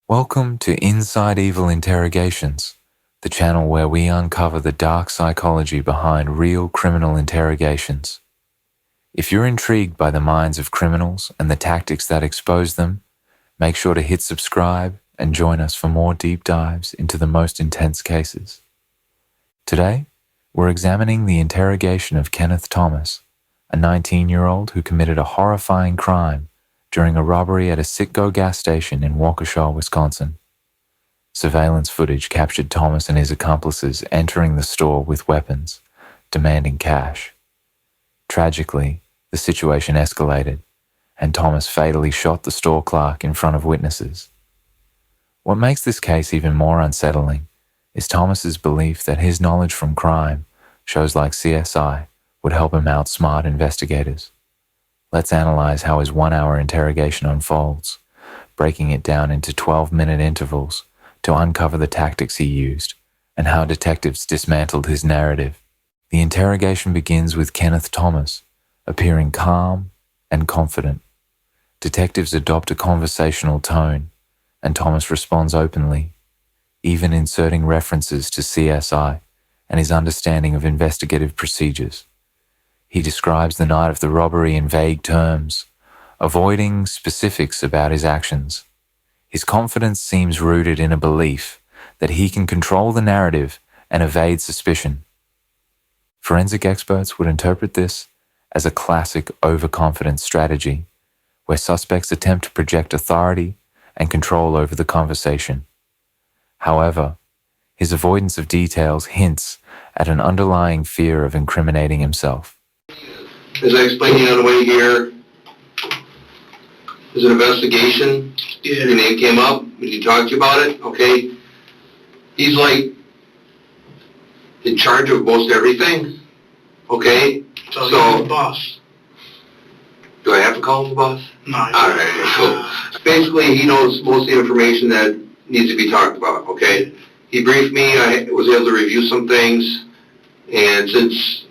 Welcome to Inside Evil Interrogations, the channel where we uncover the dark psychology behind real criminal interrogations. If you're intrigued by the minds of criminals and the tactics that expose them, make sure to hit subscribe and join us for more deep dives into the most intense cases. Today, we're examining the interrogation of Kenneth Thomas, a 19-year-old who committed a horrifying crime during a robbery at a Citgo gas station in Waukesha, Wisconsin. Surveillance footage captured Thomas and his accomplices entering the store with weapons, demanding cash. Tragically, the situation escalated, and Thomas fatally shot the store clerk in front of witnesses. What makes this case even more unsettling is Thomas's belief that his knowledge from crime, shows like CSI, would help him outsmart investigators. Let's analyze how his 1-hour interrogation unfolds, breaking it down into 12-minute intervals to uncover the tactics he used and how detectives dismantled his narrative. The interrogation begins with Kenneth Thomas appearing calm and confident. Detectives adopt a conversational tone, and Thomas responds openly, even inserting references to CSI and his understanding of investigative procedures. He describes the night of the robbery in vague terms, avoiding specifics about his actions. His confidence seems rooted in a belief that he can control the narrative and evade suspicion. Forensic experts would interpret this as a classic overconfidence strategy, where suspects attempt to project authority and control over the conversation. However, his avoidance of details hints at an underlying fear of incriminating himself. As I explained to you on the way here, there's an investigation. Yeah. Your name came up when you talked to you about it, okay? He's like in charge of most everything, okay? So he's the boss. Do I have to call him the boss? No. Alright, cool. Basically, he knows most of the information that needs to be talked about, okay? He briefed me, I was able to review some things, and since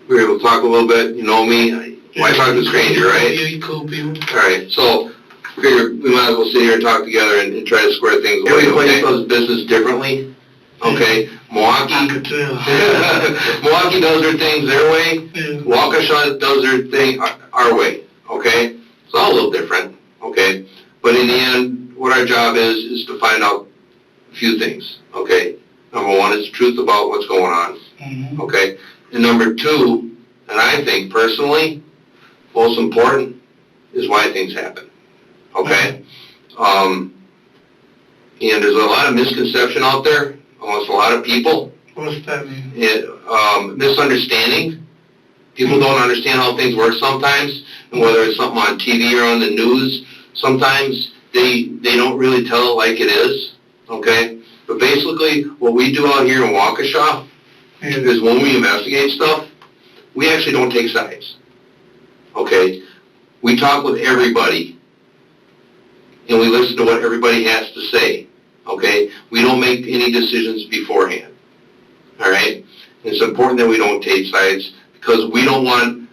we were able to talk a little bit, you know me, why talk to a stranger, right? Yeah, you cool people. Alright, so, figured we might as well sit here and talk together and try to square things away. Everybody does business differently, okay? I could tell. Milwaukee does their things their way, Yeah. Waukesha does their thing our way, okay? It's all a little different, okay? But in the end, what our job is to find out a few things, okay? Number one is the truth about what's going on, Mm-hmm. okay? And number two, and I think personally, most important, is why things happen, okay? And there's a lot of misconception out there amongst a lot of people. What's that mean? Misunderstanding. People don't understand how things work sometimes, and whether it's something on TV or on the news, sometimes they don't really tell it like it is, okay? But basically, what we do out here in Waukesha is when we investigate stuff, we actually don't take sides, okay? We talk with everybody, and we listen to what everybody has to say, okay? We don't make any decisions beforehand, all right? It's important that we don't take sides because we don't want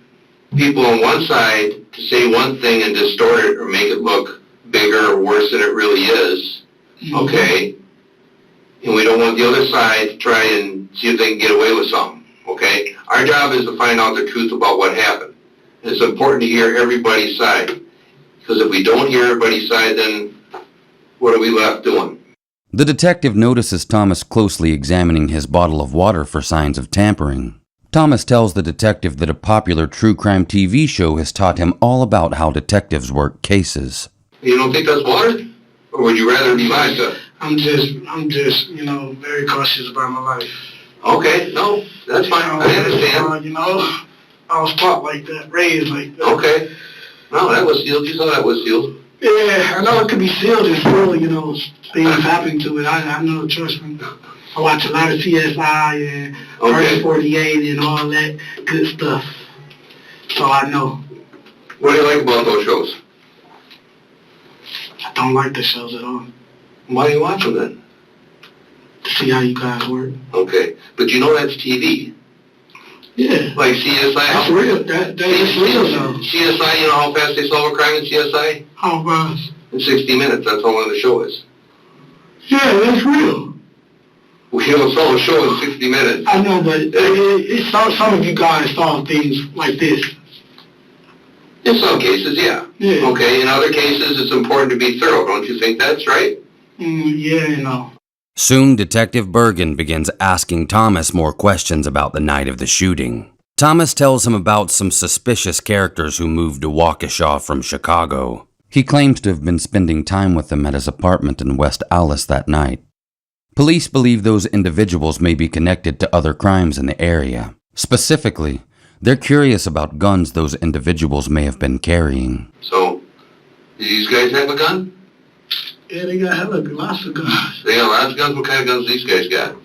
people on one side to say one thing and distort it or make it look bigger or worse than it really is, okay? And we don't want the other side to try and see if they can get away with something, okay? Our job is to find out the truth about what happened. And it's important to hear everybody's side, because if we don't hear everybody's side, then what are we left doing? The detective notices Thomas closely examining his bottle of water for signs of tampering. Thomas tells the detective that a popular true crime TV show has taught him all about how detectives work cases. You don't think that's water? Or would you rather be vodka? I'm just, very cautious about my life. Okay, no, that's fine, I understand. I was taught like that, raised like that. Okay. No, that was sealed, you saw that was sealed. Yeah, I know it could be sealed and still, things happen to it. I know, trust me. I watch a lot of CSI and Okay. 48 and all that good stuff. So I know. What do you like about those shows? I don't like the shows at all. Why do you watch them then? To see how you guys work. Okay, but you know that's TV. Yeah. Like CSI. That's real. That is real though. CSI, you know how fast they solve a crime in CSI? How fast? in 60 minutes. That's how long the show is. Yeah, that's real. We don't sell a show in 60 minutes. I know, but some of you guys saw things like this. In some cases, yeah. Yeah. Okay, in other cases, it's important to be thorough. Don't you think that's right? Yeah, you know. Soon, Detective Bergen begins asking Thomas more questions about the night of the shooting. Thomas tells him about some suspicious characters who moved to Waukesha from Chicago. He claims to have been spending time with them at his apartment in West Allis that night. Police believe those individuals may be connected to other crimes in the area. Specifically, they're curious about guns those individuals may have been carrying. So, do these guys have a gun? Yeah, they got lots of guns. They got lots of guns? What kind of guns these guys got?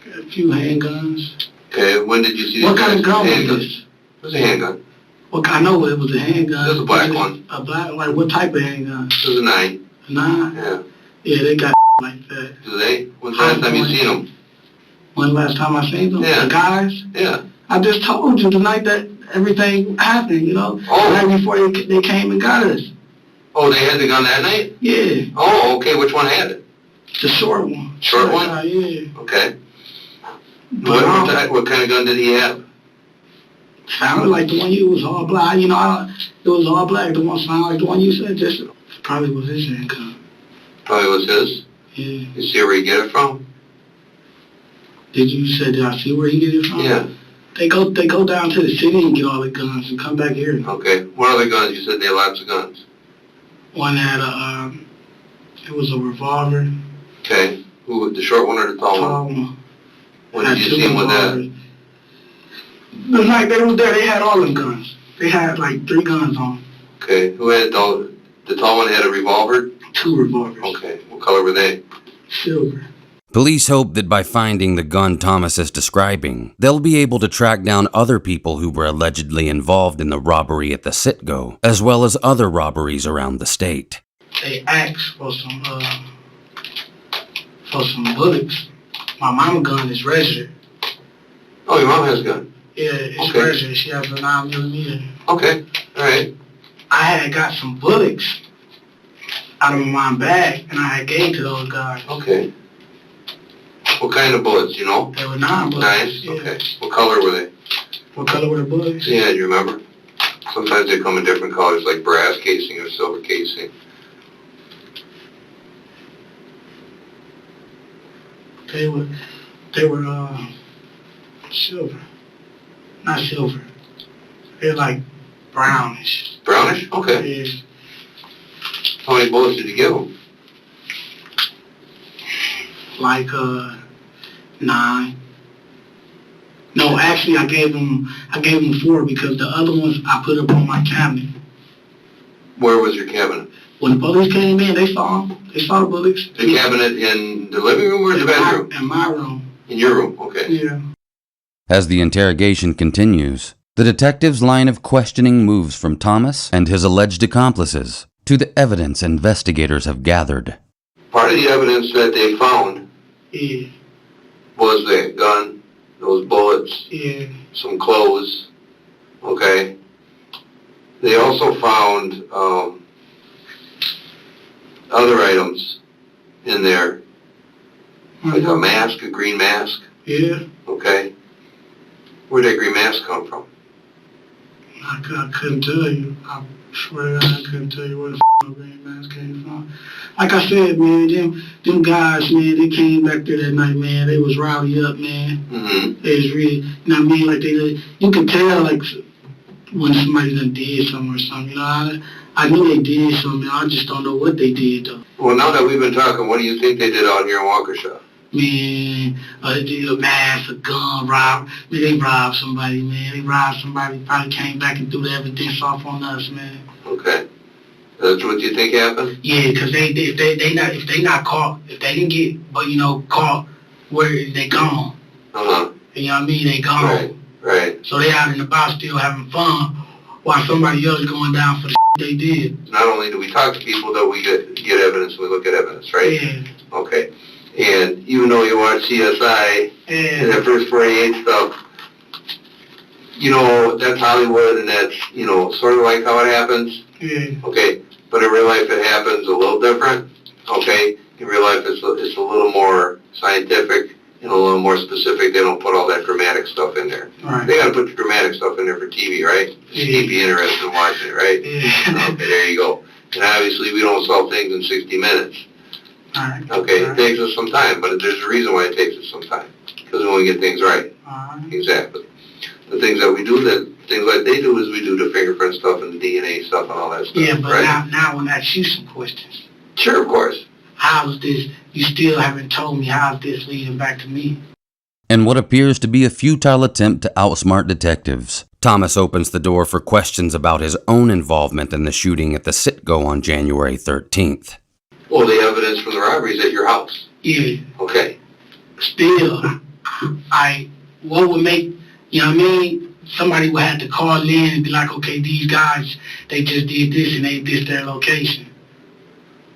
Got a few handguns. Okay, when did you see these What guys? kind of gun was handguns? this? It was a handgun. Well, I know it was a handgun. It was a black one. A black, like what type of handgun? It was a 9. A 9? Yeah. Yeah, they got like that. Do they? When's the last time you seen them? When last time I seen them? Yeah. The guys? Yeah. I just told you the night that everything happened, you know? Oh. Right before they came and got us. Oh, they had the gun that night? Yeah. Oh, okay. Which one had it? The short one. Short one? Guy, yeah. Okay. But, What kind of gun did he have? sounded like the one you was all black. You know, it was all black. The one sounded like the one you said. Just probably was his handgun. Probably was his. Yeah. You see where he get it from? Did I see where he get it from? Yeah. They go down to the city and get all the guns and come back here. Okay. What other guns? You said they had lots of guns. One had it was a revolver. Okay. Who, the short one or the tall one? Tall one. When did you see him with that? The night they was there, they had all them guns. They had like 3 guns on. Okay. Who had the tall one had a revolver? 2 revolvers. Okay. What color were they? Silver. Police hope that by finding the gun Thomas is describing, they'll be able to track down other people who were allegedly involved in the robbery at the Citgo, as well as other robberies around the state. They asked for some bullets. My mama gun is registered. Oh, your mom has a gun. Yeah, it's Okay. registered. She has a 9mm. Okay. All right. I had got some bullets out of my mom's bag, and I had gave to those guys. Okay. What kind of bullets, you know? They were 9 bullets. Nice. Yeah. Okay. What color were they? What color were the bullets? Yeah, do you remember? Sometimes they come in different colors, like brass casing or silver casing. They were silver. Not silver. They're like brownish. Brownish? Okay. Yeah. How many bullets did you give them? Like 9. No, actually I gave them 4 because the other ones I put up on my cabinet. Where was your cabinet? When the police came in, they saw them. They saw the bullets. The cabinet in the living room or the bedroom? In my room. In your room, okay. Yeah. As the interrogation continues, the detective's line of questioning moves from Thomas and his alleged accomplices to the evidence investigators have gathered. Part of the evidence that they found Yeah. was that gun, those bullets, Yeah. some clothes, okay. They also found other items in there, like a mask, a green mask, Yeah. okay. Where'd that green mask come from? I couldn't tell you. I swear to God, I couldn't tell you where the green mask came from. Like I said, man, them guys, man, they came back there that night, man. They was rowdy up, man. Mm-hmm. They was really, you know what I mean? Like you could tell, like, when somebody done did something or something. You know, I knew they did something. I just don't know what they did, though. Well, now that we've been talking, what do you think they did out here in Waukesha? Man, they did a mask, a gun, man, they robbed somebody, man. They robbed somebody, probably came back and threw the evidence off on us, man. Okay. That's what you think happened? Yeah, because if they not caught, if they didn't get, but you know, caught, where they gone. Uh-huh. You know what I mean? They gone. Right, right. So they out and about still having fun while somebody else going down for the they did. Not only do we talk to people, though, we get evidence, we look at evidence, right? Yeah. Okay. And even though you watch CSI and that first 48 stuff, you know, that's Hollywood and that's, you know, sort of like how it happens. Yeah. Okay. but in real life it happens a little different, okay? In real life it's a little more scientific and a little more specific. They don't put all that dramatic stuff in there. Right. They gotta put the dramatic stuff in there for TV, right? Yeah. Keep you interested in watching it, right? Yeah. Okay, there you go. And obviously we don't solve things in 60 minutes. Alright. Okay, it Alright. takes us some time, but there's a reason why it takes us some time. Because we want to get things right. Alright. Exactly. The things that we do, things like they do is we do the fingerprint stuff and the DNA stuff and all that stuff, Yeah, but right? now I want to ask you some questions. Sure, of course. How's this, you still haven't told me how's this leading back to me? In what appears to be a futile attempt to outsmart detectives, Thomas opens the door for questions about his own involvement in the shooting at the Citgo on January 13th. Well, the evidence from the robbery is at your house. Yeah, Okay. still, what would make, you know what I mean? Somebody would have to call in and be like, okay, these guys, they just did this and they did their location.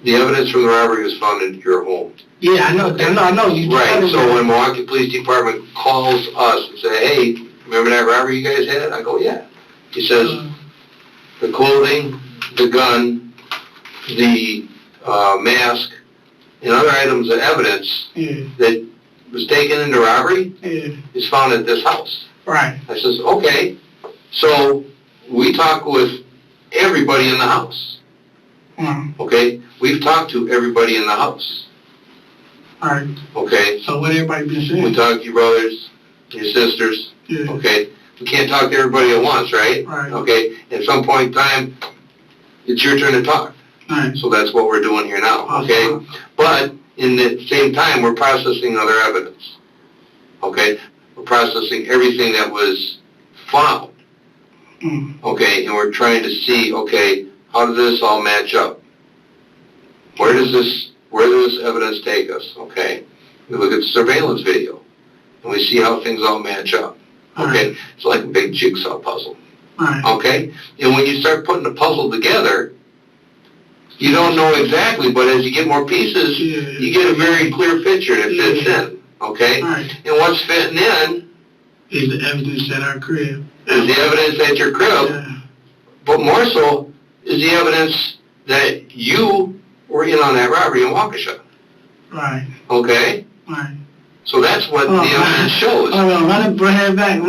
The evidence from the robbery was found in your home. Yeah, I know. You Right, so when Milwaukee Police Department calls us and say, hey, remember that robbery you guys had? I go, yeah. He says, the clothing, the gun, the mask, and other items of evidence Yeah, that was taken in the robbery yeah, is found at this house. right. I says, okay. So we talk with everybody in the house, okay? We've talked to everybody in the house, Alright, okay? so what everybody been We saying? talk to your brothers, your sisters, Yeah, okay? We can't talk to everybody at once, right? right, Okay, at some point in time, it's your turn to talk. alright. So that's what we're doing here now, okay? But in the same time, we're processing other evidence, okay? We're processing everything that was found, okay? And we're trying to see, okay, how does this all match up? Where does this evidence take us, okay? We look at the surveillance video, and we see how things all match up, okay? It's like a big jigsaw puzzle, Alright, okay? And when you start putting the puzzle together, you don't know exactly, but as you get more pieces, you get a very clear picture that fits in, okay? alright. And what's fitting in Is the evidence at our crib. is the evidence at your crib, Yeah, but more so is the evidence that you were in on that robbery in Waukesha, right, okay? right. So that's what the evidence shows. Hold on, run it back.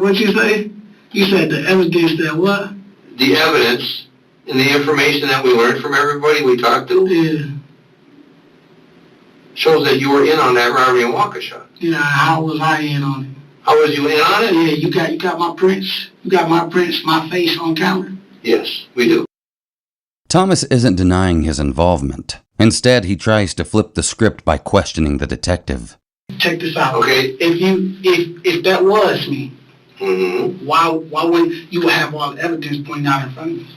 What you say? You said the evidence that what? The evidence and the information that we learned from everybody we talked to Yeah, shows that you were in on that robbery in Waukesha. yeah, how was I in on it? How was you in on it? Yeah, you got my prints. You got my prints, my face on camera. Yes, we do. Thomas isn't denying his involvement. Instead, he tries to flip the script by questioning the detective. Check this out. Okay. If that was me, Mm-hmm. why wouldn't you have all the evidence pointing out in front of me?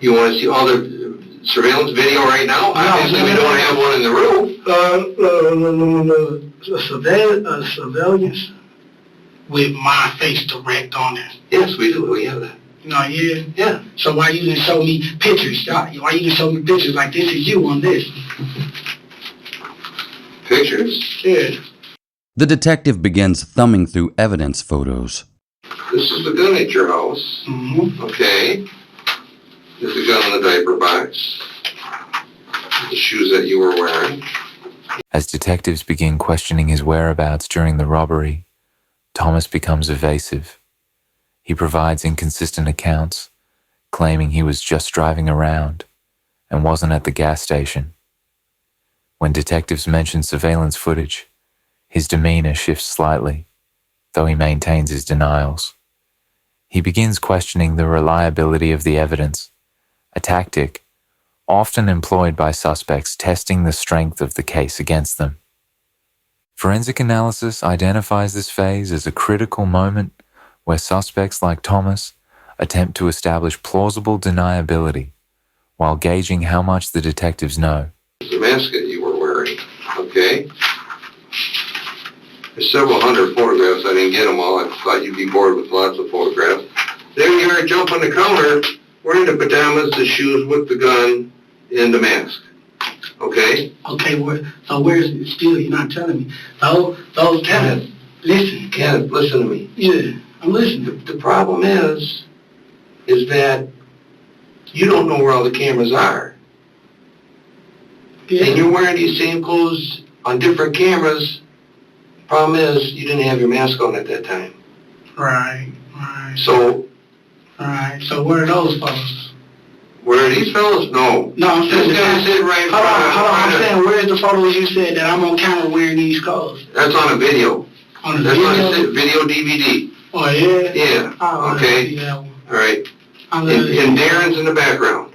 You want to see all the surveillance video right now? Obviously, we don't have one in the room. Surveillance with my face direct on it. Yes, we do. We have that. No, yeah. Yeah. So why you didn't show me pictures? Why you didn't show me pictures like this is you on this? Pictures? Yeah. The detective begins thumbing through evidence photos. This is the gun at your house. Mm-hmm. Okay. This is the gun in the diaper box. The shoes that you were wearing. As detectives begin questioning his whereabouts during the robbery, Thomas becomes evasive. He provides inconsistent accounts, claiming he was just driving around and wasn't at the gas station. When detectives mention surveillance footage, his demeanor shifts slightly, though he maintains his denials. He begins questioning the reliability of the evidence, a tactic often employed by suspects testing the strength of the case against them. Forensic analysis identifies this phase as a critical moment where suspects like Thomas attempt to establish plausible deniability while gauging how much the detectives know. The mask that you were wearing. Okay. There's several hundred photographs. I didn't get them all. I thought you'd be bored with lots of photographs. There you are, jump on the counter, wearing the pajamas, the shoes with the gun, and the mask. Okay? Okay, so where's it still? You're not telling me. Those Kenneth. Listen. Kenneth, listen to me. Yeah, I'm listening. The problem is that You don't know where all the cameras are. Yeah. And you're wearing these same clothes on different cameras. Problem is, you didn't have your mask on at that time. Right. So, So where are those fellas? where are these fellas? No. No, I'm saying. This guy's sitting right in Hold front on. I'm of saying, where's the photos you said that I'm on camera wearing these clothes? That's on a video. On the That's video? on a video DVD. Oh, yeah? Yeah. Okay. Yeah. All right. And And Darren's in the background.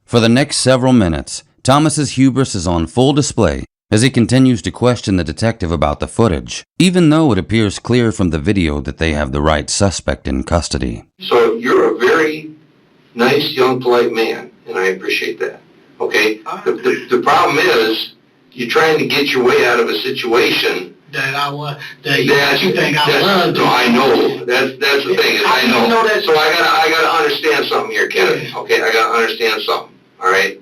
For the next several minutes, Thomas's hubris is on full display as he continues to question the detective about the footage, even though it appears clear from the video that they have the right suspect in custody. So you're a very nice, young, polite man, and I appreciate that. Okay? The problem is, you're trying to get your way out of a situation that you think I was. No, I know. That's the thing. Is I know. That? So I gotta understand something here, Kenneth. Okay, I gotta understand something. All right.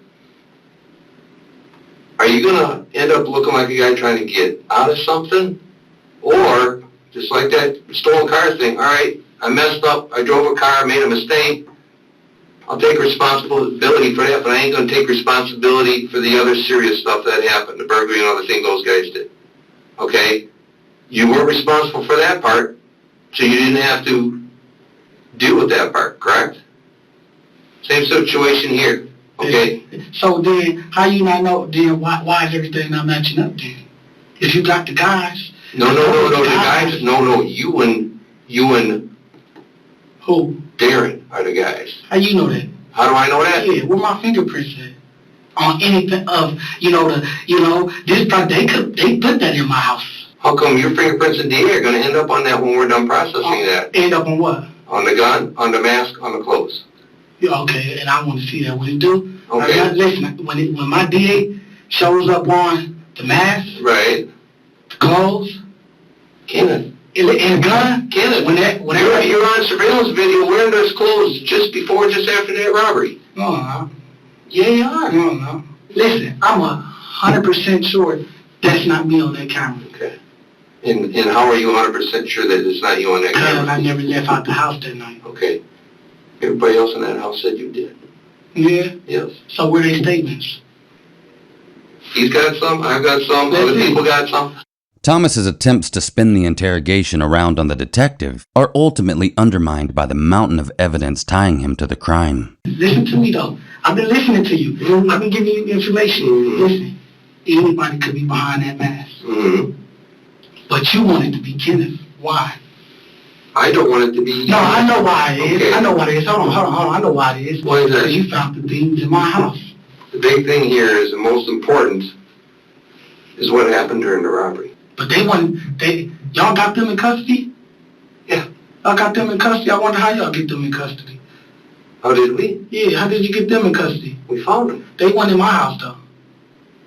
Are you gonna end up looking like a guy trying to get out of something, or just like that stolen car thing? All right, I messed up. I drove a car, made a mistake. I'll take responsibility for that, but I ain't gonna take responsibility for the other serious stuff that happened, the burglary and other thing those guys did. Okay? You were responsible for that part, so you didn't have to deal with that part, correct? Same situation here, okay? So then, how you not know, then why is everything not matching up then? If you got the guys. No, the guys, you and Who? Darren are the guys. How you know that? How do I know that? Yeah, where my fingerprints at? On anything of, this part, they put that in my house. How come your fingerprints and DA are gonna end up on that when we're done processing that? End up on what? On the gun, on the mask, on the clothes. Yeah, okay, and I want to see that. What it do? Okay. Now, listen, when my DA shows up on the mask, Right. the clothes, Kenneth. and the gun, Kenneth, whenever you're on surveillance video wearing those clothes just after that robbery. No. Yeah, you are. No. Listen, I'm 100% sure that's not me on that camera. Okay. And how are you 100% sure that it's not you on that Because camera? I never left out the house that night. Okay. Everybody else in that house said you did. Yeah? Yes. So where they statements? He's got some, I've got some, other people got some. Thomas's attempts to spin the interrogation around on the detective are ultimately undermined by the mountain of evidence tying him to the crime. Listen to me though. I've been listening to you. Mm-hmm. I've been giving you information. Mm-hmm. Listen, anybody could be behind that mask. Mm-hmm. But you want it to be Kenneth. Why? I don't want it to be... No, I know why it is. Okay. I know why it is. Hold on. I know why it is. Why is that? Because you found the things in my house. The big thing here is, the most important, is what happened during the robbery. But y'all got them in custody? Yeah. Y'all got them in custody? I wonder how y'all get them in custody. How did we? Yeah, how did you get them in custody? We found them. They weren't in my house though.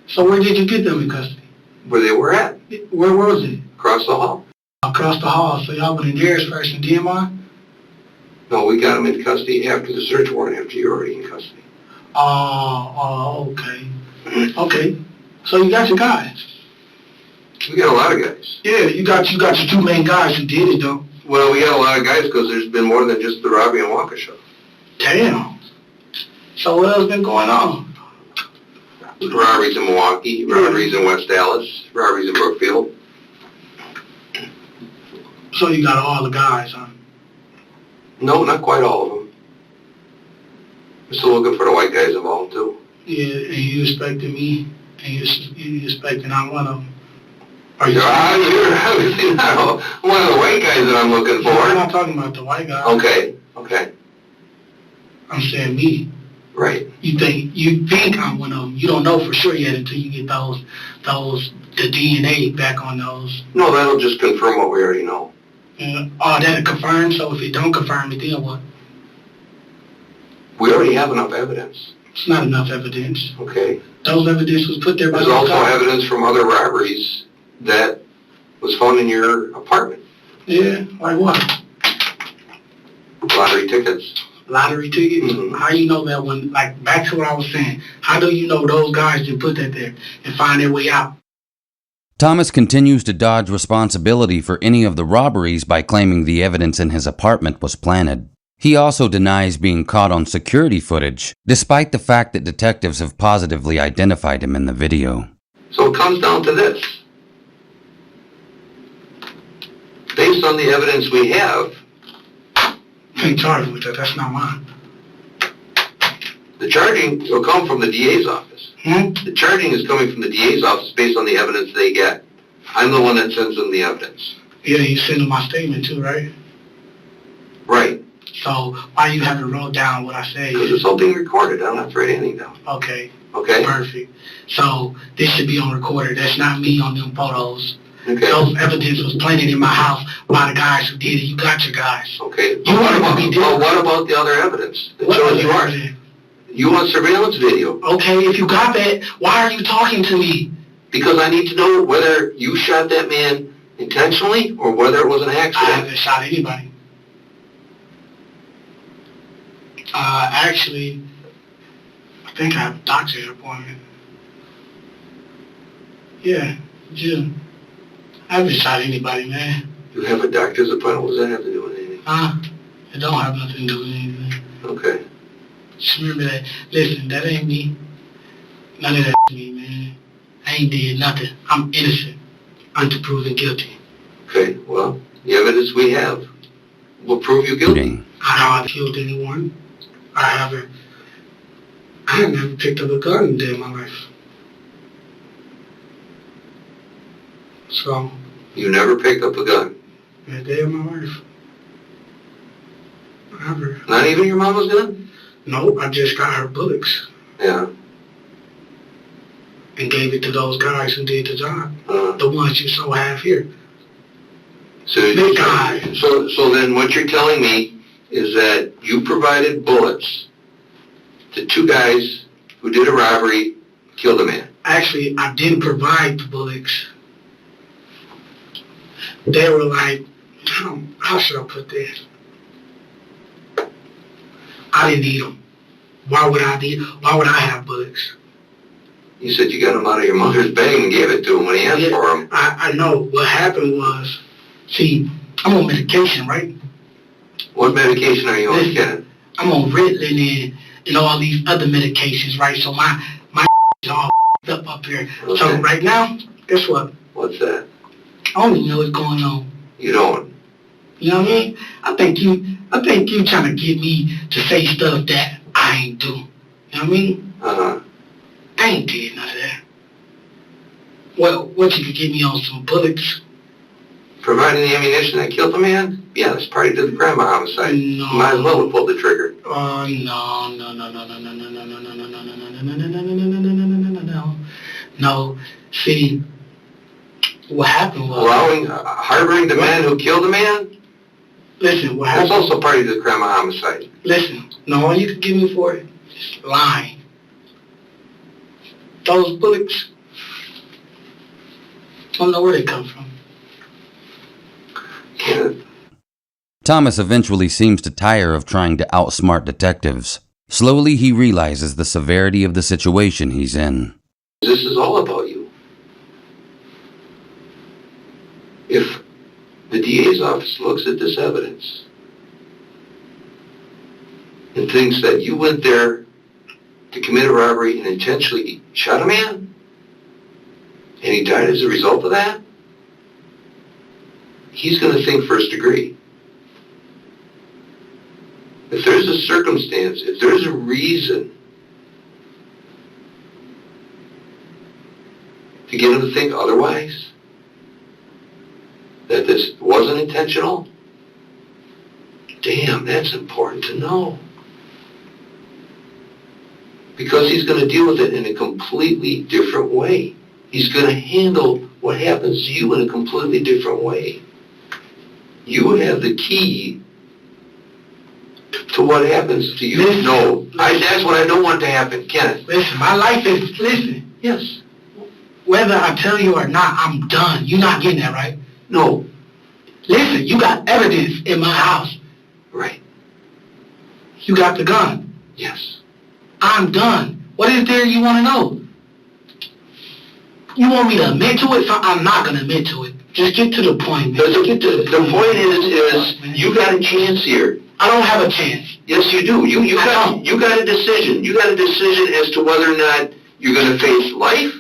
So where did you get them in custody? Where they were at. Where was it? Across the hall. Across the hall. So y'all went in theirs first and then mine? No, we got them in custody after the search warrant, after you're already in custody. Oh, okay. Okay. So you got your guys. We got a lot of guys. Yeah, you got your two main guys who did it though. Well, we got a lot of guys because there's been more than just the robbery and Walker show. Damn. So what else been going on? Robberies in Milwaukee, robberies in West Dallas, robberies in Brookfield. So you got all the guys, huh? No, not quite all of them. We're still looking for the white guys involved too. Yeah, and you expecting me, and you expecting I'm one of them. Are you? You're obviously not one of the white guys that I'm looking for. I'm not talking about the white guy. Okay. I'm saying me. Right. You think I'm one of them. You don't know for sure yet until you get the DNA back on those. No, that'll just confirm what we already know. That'll confirm. So if it don't confirm it, then what? We already have enough evidence. It's not enough evidence. Okay. Those evidence was put there by There's also evidence from other robberies that was found in your apartment. Yeah, like what? Lottery tickets. Lottery tickets? Mm-hmm. How you know that one? Like, back to what I was saying. How do you know those guys didn't put that there and find their way out? Thomas continues to dodge responsibility for any of the robberies by claiming the evidence in his apartment was planted. He also denies being caught on security footage, despite the fact that detectives have positively identified him in the video. So it comes down to this. Based on the evidence we have, Can't charge me with that. That's not mine. the charging will come from the DA's office. The charging is coming from the DA's office based on the evidence they get. I'm the one that sends them the evidence. Yeah, you sent them my statement too, right? Right. So why you haven't wrote down what I said? Because it's all being recorded. I don't have to write anything down. Okay, Okay? perfect. So this should be on recorder. That's not me on them photos. Okay. Those evidence was planted in my house by the guys who did it. You got your guys. Okay. You want what we did? Well, what about the other evidence that What shows other you are? evidence? You want surveillance video. Okay, if you got that, why are you talking to me? Because I need to know whether you shot that man intentionally or whether it was an I accident. haven't shot anybody. Actually, I think I have a doctor's appointment. Yeah, June. I haven't shot anybody, man. You have a doctor's appointment. What does that have to do with anything? It don't have nothing to do with anything. Okay. Just remember that. Listen, that ain't me. None of that me, man. I ain't did nothing. I'm innocent until proven guilty. Okay. Well, the evidence we have will prove you guilty. I haven't killed anyone. I have never picked up a gun in a day of my life. So, You never picked up a gun. in a day of my life. Never. Not even your mama's gun? Nope, I just got her bullets Yeah. and gave it to those guys who did the job. Uh, The ones you saw have here. so, Big guy. so then what you're telling me is that you provided bullets to two guys who did a robbery, killed a man. Actually, I didn't provide the bullets. They were like, how should I put this? I didn't need them. Why would I have bullets? You said you got them out of your mother's bag and gave it to him when he asked for them. I know. What happened was, see, I'm on medication, right? What medication are you on, Kenneth? I'm on Ritalin and all these other medications, right? So my is all up here. Okay. So right now, guess what? What's that? I don't even know what's going on. You don't. You know what I mean? I think you trying to get me to say stuff that I ain't do. You know what I mean? Uh-huh. I ain't did none of that. Well, what you could get me on some bullets? Providing the ammunition that killed the man? Yeah, that's party to the crime of homicide. No. You might as well have pulled the trigger. Oh no. No. See, what happened was. Allowing, harboring the man who killed the man? Listen, what That's happened? also party to the crime of homicide. Listen, no, all you could give me for it is lying. Those bullets, I don't know where they come from. Kenneth, Thomas eventually seems to tire of trying to outsmart detectives. Slowly, he realizes the severity of the situation he's in. this is all about you. If the DA's office looks at this evidence and thinks that you went there to commit a robbery and intentionally shot a man, and he died as a result of that, he's going to think first degree. If there's a circumstance, if there's a reason to get him to think otherwise, that this wasn't intentional, damn, that's important to know. Because he's going to deal with it in a completely different way. He's going to handle what happens to you in a completely different way. You have the key to what happens to you. Listen, No, that's what I don't want to happen, Kenneth. Listen, my life is, listen, Yes. whether I tell you or not, I'm done. You're not getting that, right? No. Listen, you got evidence in my house. Right. You got the gun. Yes. I'm done. What is there you want to know? You want me to admit to it? So I'm not going to admit to it. Just get to the point, man. The point is you got a chance here. I don't have a chance. Yes, you do. You got a decision. You got a decision as to whether or not you're going to face life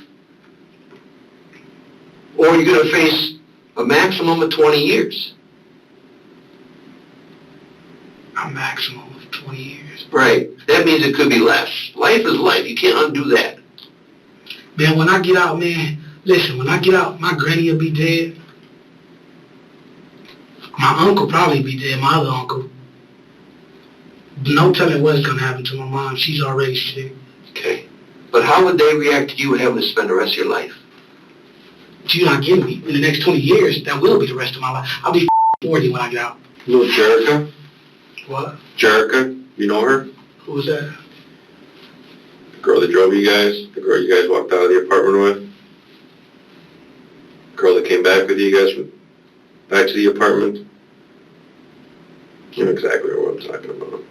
or you're going to face a maximum of 20 years. A maximum of 20 years. Right. That means it could be less. Life is life. You can't undo that. Man, when I get out, man, listen, when I get out, my granny will be dead. My uncle probably be dead, my other uncle. No telling what's going to happen to my mom. She's already sick. Okay. But how would they react to you having to spend the rest of your life? You're not getting me. In the next 20 years, that will be the rest of my life. I'll be 40 when I get out. You know Jerica? What? Jerica? You know her? Who was that? The girl that drove you guys? The girl you guys walked out of the apartment with? The girl that came back with you guys back to the apartment? You know exactly what I'm talking about.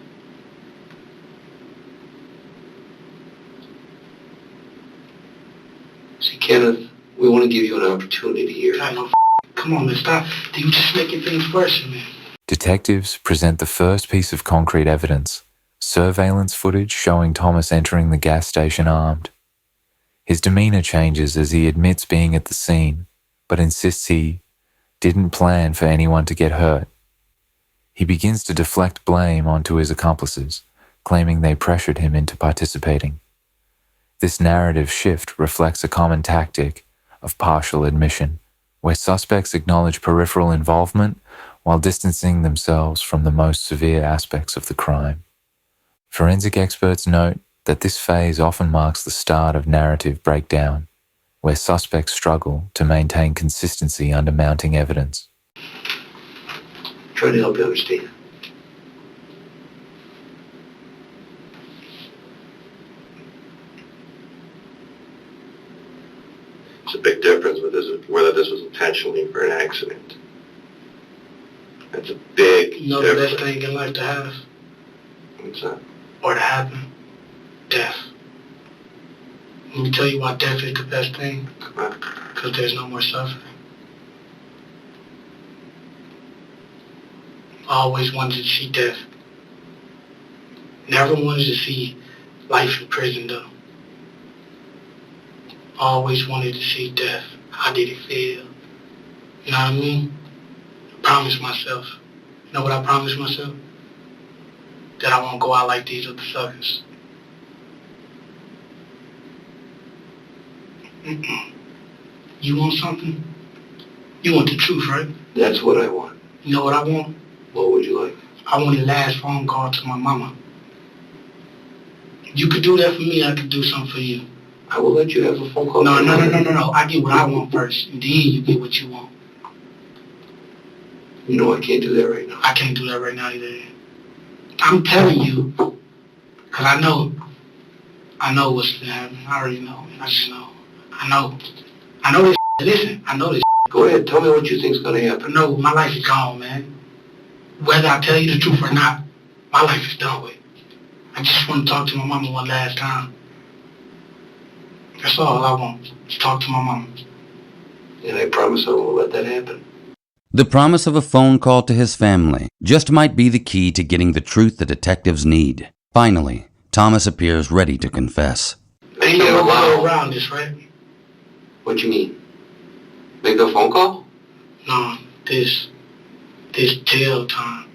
See, Kenneth, we want to give you an opportunity here. I know. Come on, man, stop. You just making things worse, man. Detectives present the first piece of concrete evidence, surveillance footage showing Thomas entering the gas station armed. His demeanor changes as he admits being at the scene, but insists he didn't plan for anyone to get hurt. He begins to deflect blame onto his accomplices, claiming they pressured him into participating. This narrative shift reflects a common tactic of partial admission, where suspects acknowledge peripheral involvement while distancing themselves from the most severe aspects of the crime. Forensic experts note that this phase often marks the start of narrative breakdown, where suspects struggle to maintain consistency under mounting evidence. Try to help you understand. It's a big difference with whether this was intentionally or an accident. That's a big You know difference. the best thing in life to have? What's that? Or to happen? Death. Let me tell you why death is the best thing. Come on. Because there's no more suffering. I always wanted to see death. Never wanted to see life in prison, though. Always wanted to see death. How did it feel? You know what I mean? I promised myself. You know what I promised myself? That I won't go out like these other suckers. You want something? You want the truth, right? That's what I want. You know what I want? What would you like? I want the last phone call to my mama. You could do that for me, I could do something for you. I will let you have a phone call. No. I get what I want first, and then you get what you want. You know I can't do that right now. I can't do that right now either. I'm telling you, because I know what's going to happen. I already know. I just know. I know this. Listen, I know this. Go ahead, tell me what you think's gonna happen. No, my life is gone, man. Whether I tell you the truth or not, my life is done with. I just want to talk to my mama one last time. That's all I want, is talk to my mama. And I promise I won't let that happen. The promise of a phone call to his family just might be the key to getting the truth the detectives need. Finally, Thomas appears ready to confess. Ain't no way around this, right? What you mean? Make a phone call? No, this jail time.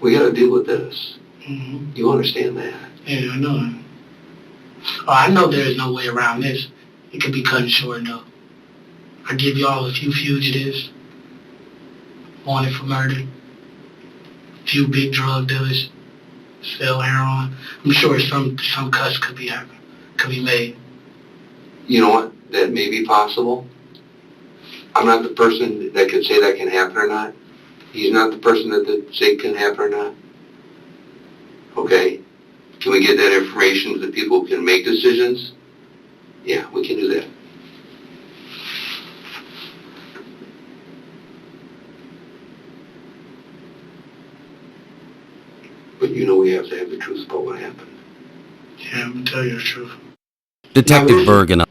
We gotta deal with this. Mm-hmm. You understand that? Yeah, I know. Oh, I know there is no way around this. It could be cut short, though. I give y'all a few fugitives, wanted for murder, a few big drug dealers, sell heroin. I'm sure some cuts could be made. You know what? That may be possible. I'm not the person that can say that can happen or not. He's not the person that say it can happen or not. Okay? Can we get that information so that people can make decisions? Yeah, we can do that. But you know we have to have the truth about what happened. Yeah, I'm gonna tell you the truth. Detective Bergen.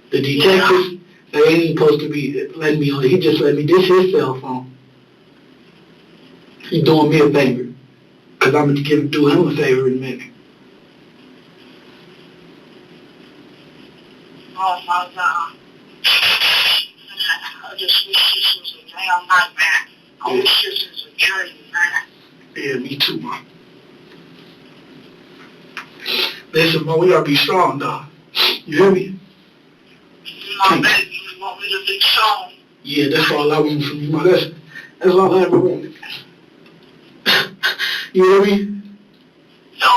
The detectives, They ain't even supposed to be letting me on. He just let me. This his cell phone. He doing me a favor. Because I'm going to do him a favor in a minute. Oh my God. I just wish this was a damn nightmare. I wish this was a dream, man. Yeah, me too, man. Listen, man, we gotta be strong, dog. You hear me? My baby, you want me to be strong? Yeah, that's all I want from you, man. That's all I ever wanted. You hear me? No,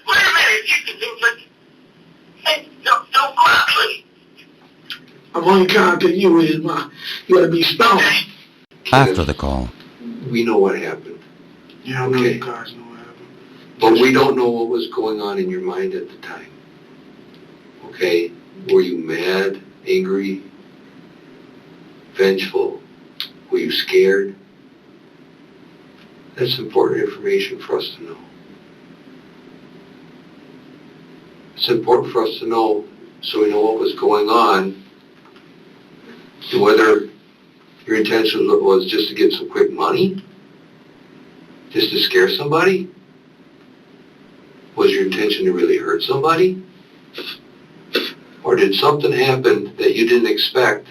wait a minute. Hey, don't cry, please. I'm only counting you is, man. You gotta be strong. Okay. After the call, We know what happened, Yeah, I know Okay. you guys know what happened. but we don't know what was going on in your mind at the time. Okay? Were you mad, angry, vengeful? Were you scared? That's important information for us to know. It's important for us to know so we know what was going on and whether your intention was just to get some quick money, just to scare somebody. Was your intention to really hurt somebody? Or did something happen that you didn't expect?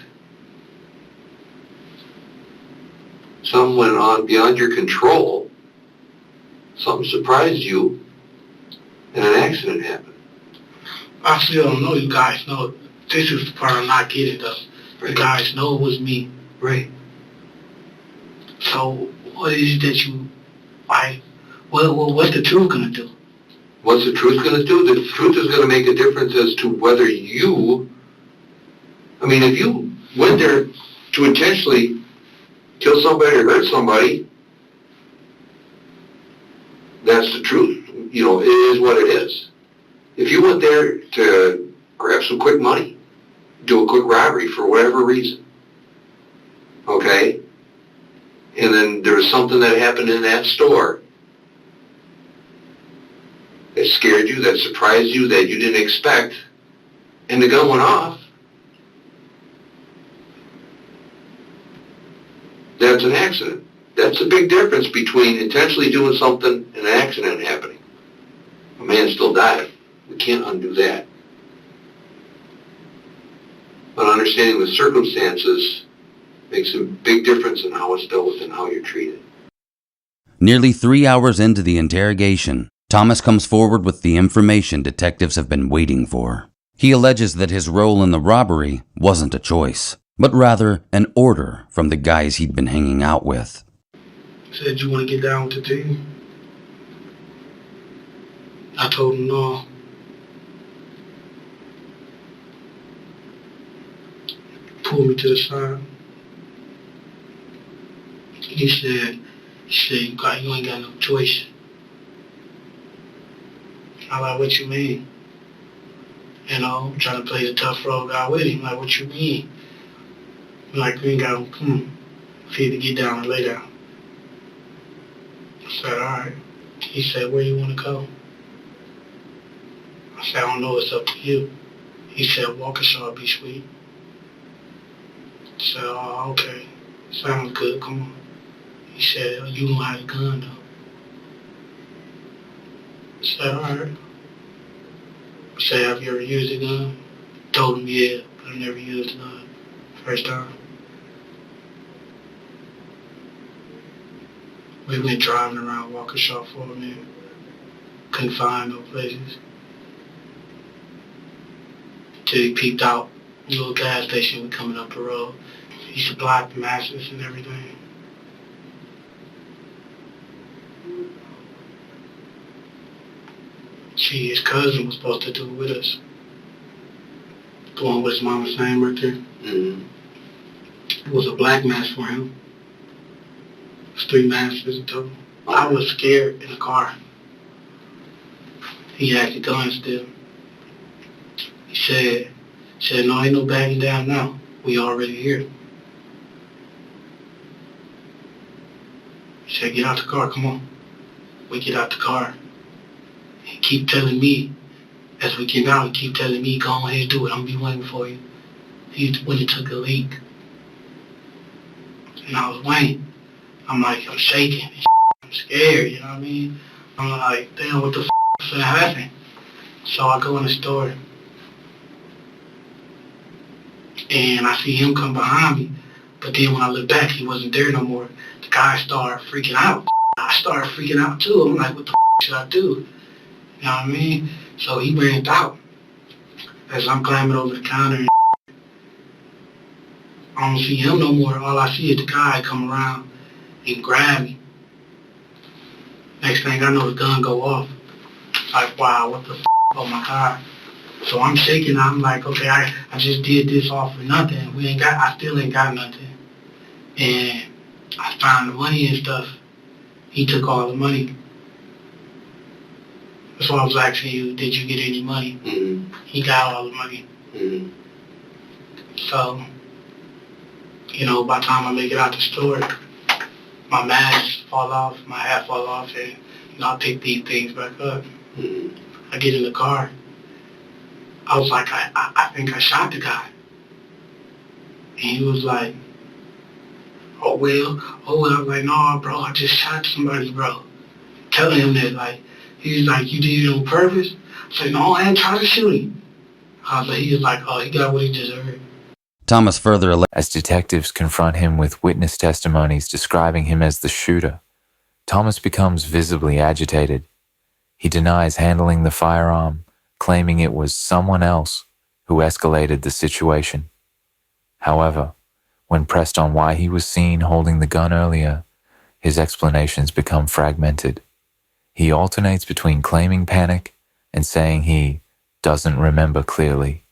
Something went on beyond your control. Something surprised you, and an accident happened. I still don't know. You guys know. This is the part I'm not getting, though. You guys know it was me. Right. So, what is it that you, like, what's the truth gonna do? What's the truth going to do? The truth is going to make a difference as to whether you, if you went there to intentionally kill somebody or hurt somebody, that's the truth. It is what it is. If you went there to grab some quick money, do a quick robbery for whatever reason, okay, and then there was something that happened in that store that scared you, that surprised you, that you didn't expect, and the gun went off, that's an accident. That's a big difference between intentionally doing something and an accident happening. A man still died. We can't undo that. But understanding the circumstances makes a big difference in how it's dealt with and how you're treated. nearly 3 hours into the interrogation, Thomas comes forward with the information detectives have been waiting for. He alleges that his role in the robbery wasn't a choice, but rather an order from the guys he'd been hanging out with. Said you want to get down with the team. I told him no. Pulled me to the side. He said, you ain't got no choice. I'm like, what you mean? Trying to play the tough road guy with him. Like, what you mean? Like, we ain't got no, for you to get down and lay down. I said, all right. He said, where you want to go? I said, I don't know, it's up to you. He said, Waukesha be sweet. I said, oh, okay. Sounds good, come on. He said, you don't have a gun, though. I said, all right. I said, have you ever used a gun? Told him, yeah, but I never used a gun. First time. We went driving around Waukesha for a minute. Couldn't find no places. Till he peeped out a little gas station we coming up the road. He supplied the matches and everything. See, his cousin was supposed to do it with us. The one with his mama's name right there. Mm-hmm. It was a black mask for him. It was 3 masks in total. I was scared in the car. He had the gun still. He said, no, ain't no backing down now. We already here. He said, get out the car, come on. We get out the car. He keep telling me, as we get out, he keep telling me, go ahead and do it. I'm gonna be waiting for you. when it took a leak. And I was waiting. I'm shaking. I'm scared, you know what I mean? I'm like, damn, what the is gonna happen? So I go in the store, and I see him come behind me. But then when I look back, he wasn't there no more. The guy started freaking out. I started freaking out too. I'm like, what the should I do? You know what I mean? So he ran out. As I'm climbing over the counter, I don't see him no more. All I see is the guy come around and grab me. Next thing I know, the gun go off. Like, wow, what the oh my God. So I'm shaking. I'm like, okay, I just did this all for nothing. I still ain't got nothing. And I found the money and stuff. He took all the money. That's why I was asking you, did you get any money? Mm-hmm. He got all the money. Mm-hmm. So, by the time I make it out the store, my mask fall off, my hat fall off, and, I pick these things back up. Mm-hmm. I get in the car. I was like, I think I shot the guy. And he was like, oh well. I was like, no, bro, I just shot somebody, bro. Telling him that, like, he's like, you did it on purpose? I said, no, I ain't trying to shoot him. He was like, oh, he got what he deserved. Thomas further As detectives confront him with witness testimonies describing him as the shooter, Thomas becomes visibly agitated. He denies handling the firearm, claiming it was someone else who escalated the situation. However, when pressed on why he was seen holding the gun earlier, his explanations become fragmented. He alternates between claiming panic and saying he doesn't remember clearly.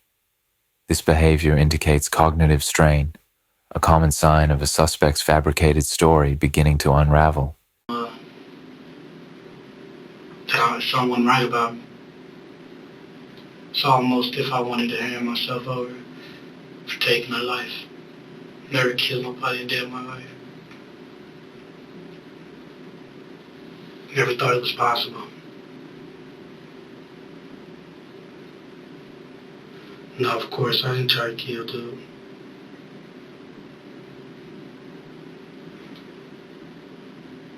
This behavior indicates cognitive strain, a common sign of a suspect's fabricated story beginning to unravel. That someone right about me. It's almost if I wanted to hand myself over for taking a life. Never killed nobody a day in my life. Never thought it was possible. No, of course, I didn't try to kill dude.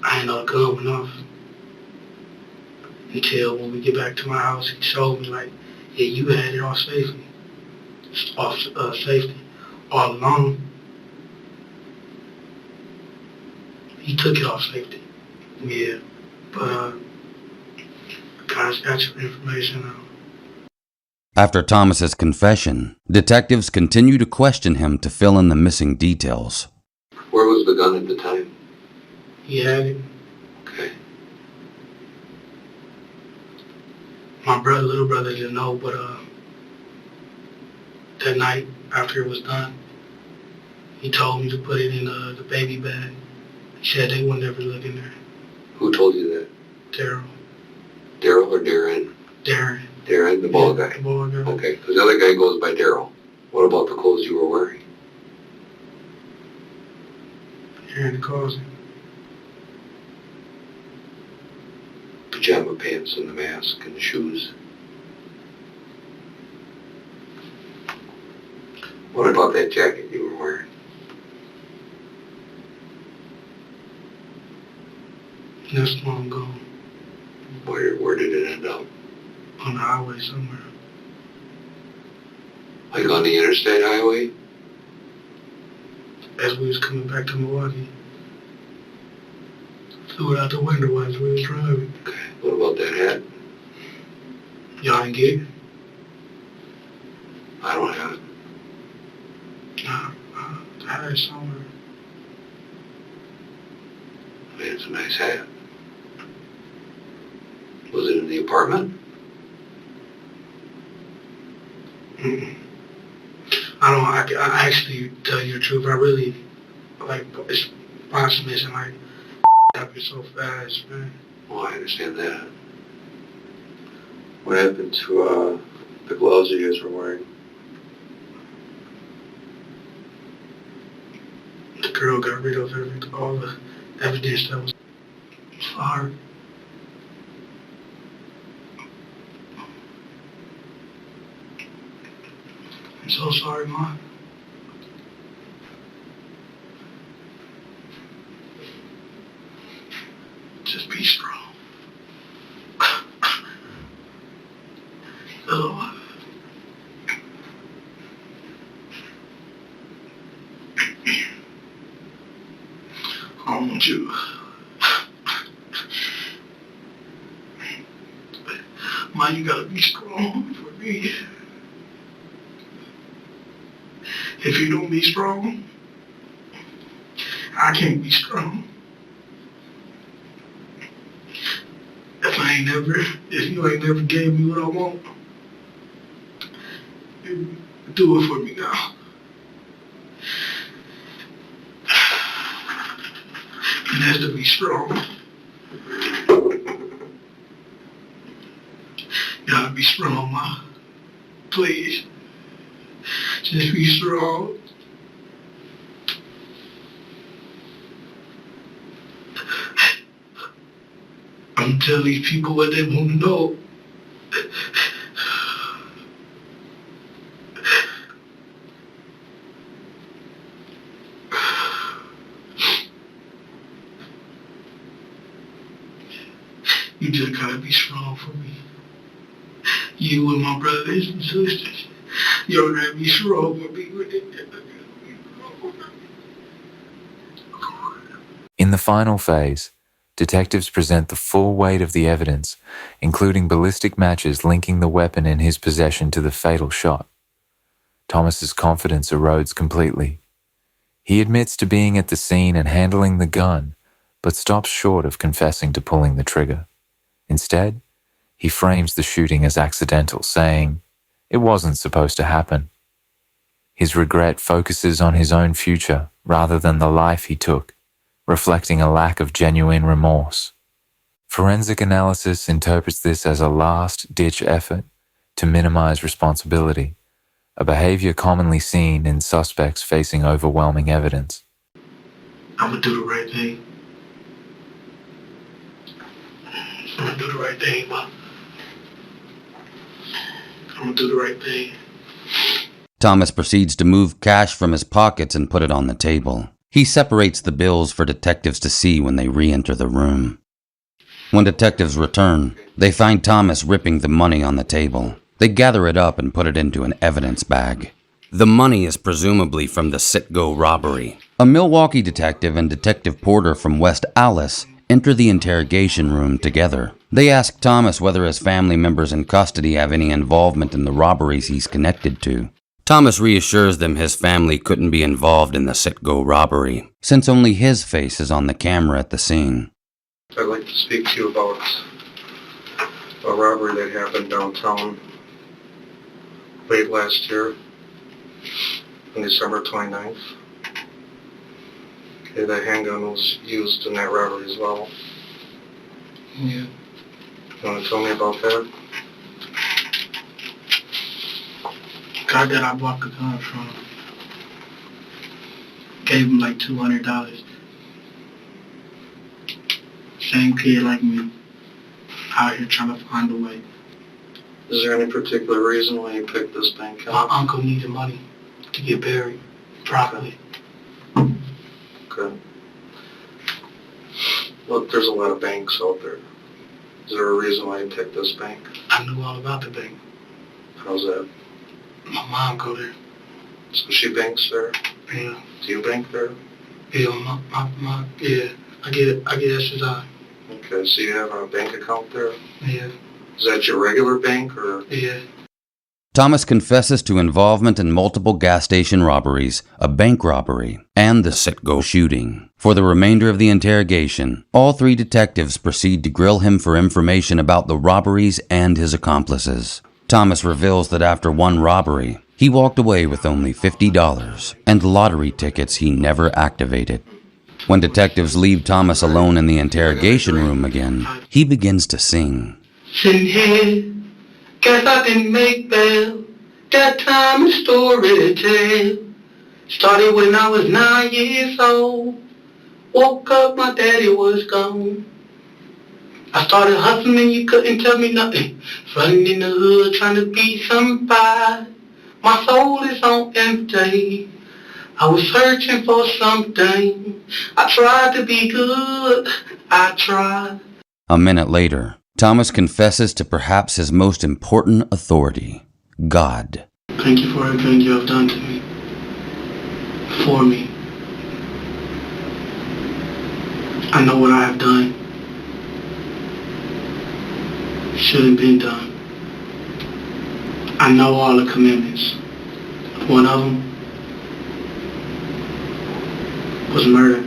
I didn't know the gun went off. Until when we get back to my house, he showed me, like, yeah, you had it off safety. Safety. All along. He took it off safety. Yeah. But, guys got your information now. After Thomas's confession, detectives continue to question him to fill in the missing details. Where was the gun at the time? He had it. Okay. My little brother didn't know, but that night after it was done, he told me to put it in the baby bag. He said they would never look in there. Who told you that? Daryl. Daryl or Darren? Darren. Darren, the bald guy? The bald guy. Okay, because the other guy goes by Daryl. What about the clothes you were wearing? Darren the cousin. Pajama pants and the mask and the shoes. What about that jacket you were wearing? That's long gone. Where did it end up? On the highway somewhere. Like on the interstate highway? As we was coming back to Milwaukee. Threw it out the window as we was driving. Okay, what about that hat? Y'all didn't get it? I don't have it. Nah, I had it somewhere. I mean, it's a nice hat. Was it in the apartment? Mm-mm. I actually, tell you the truth, I really, it's possible, and like, happened so fast, man. Well, I understand that. What happened to the gloves you guys were wearing? The girl got rid of all the evidence that was hard. I'm so sorry, Mom. Oh. I don't want you. Man, you gotta be strong for me. If you don't be strong, I can't be strong. If you ain't never gave me what I want, do it for me now. And that's to be strong. You gotta be strong, ma. Please. Just be strong. I'm telling these people what they want to know. You just gotta be strong for me. You and my brothers and sisters, y'all gotta be strong for me. In the final phase, detectives present the full weight of the evidence, including ballistic matches linking the weapon in his possession to the fatal shot. Thomas's confidence erodes completely. He admits to being at the scene and handling the gun, but stops short of confessing to pulling the trigger. Instead, he frames the shooting as accidental, saying, "It wasn't supposed to happen." His regret focuses on his own future rather than the life he took, reflecting a lack of genuine remorse. Forensic analysis interprets this as a last-ditch effort to minimize responsibility, a behavior commonly seen in suspects facing overwhelming evidence. I'm gonna do the right thing. I'm gonna do the right thing, ma. I'm gonna do the right thing. Thomas proceeds to move cash from his pockets and put it on the table. He separates the bills for detectives to see when they re-enter the room. When detectives return, they find Thomas ripping the money on the table. They gather it up and put it into an evidence bag. The money is presumably from the Citgo robbery. A Milwaukee detective and Detective Porter from West Allis enter the interrogation room together. They ask Thomas whether his family members in custody have any involvement in the robberies he's connected to. Thomas reassures them his family couldn't be involved in the Citgo robbery, since only his face is on the camera at the scene. I'd like to speak to you about a robbery that happened downtown late last year, on December 29th. Okay, that handgun was used in that robbery as well. Yeah. You want to tell me about that? Guy that I bought the gun from gave him like $200. Same kid like me, out here trying to find a way. Is there any particular reason why you picked this bank My out? uncle needed money to get buried properly. Okay. Well, there's a lot of banks out there. Is there a reason why you picked this bank? I knew all about the bank. How's that? My mom go there. So she banks there? Yeah. Do you bank there? Yeah, yeah. I get SSI. Okay, so you have a bank account there? Yeah. Is that your regular bank or? Yeah. Thomas confesses to involvement in multiple gas station robberies, a bank robbery, and the Citgo shooting. For the remainder of the interrogation, all three detectives proceed to grill him for information about the robberies and his accomplices. Thomas reveals that after one robbery, he walked away with only $50 and lottery tickets he never activated. When detectives leave Thomas alone in the interrogation room again, he begins to sing. Sitting here, guess I didn't make bail. That time is story to tell. Started when I was 9 years old. Woke up, my daddy was gone. I started hustling, you couldn't tell me nothing. Running in the hood, trying to be somebody. My soul is on empty. I was searching for something. I tried to be good. I tried. A minute later, Thomas confesses to perhaps his most important authority, God. Thank you for everything you have done to me. For me. I know what I have done. Shouldn't been done. I know all the commandments. One of them was murder.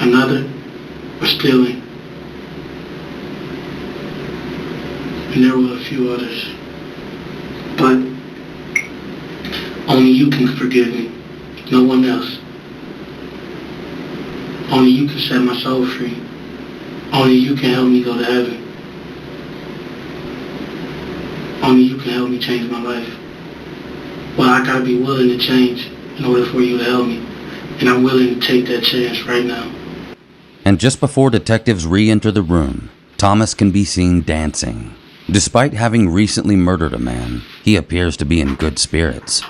Another was stealing. And there were a few others. But only you can forgive me. No one else. Only you can set my soul free. Only you can help me go to heaven. Only you can help me change my life. Well, I gotta be willing to change in order for you to help me. And I'm willing to take that chance right now. And just before detectives re-enter the room, Thomas can be seen dancing. Despite having recently murdered a man, he appears to be in good spirits.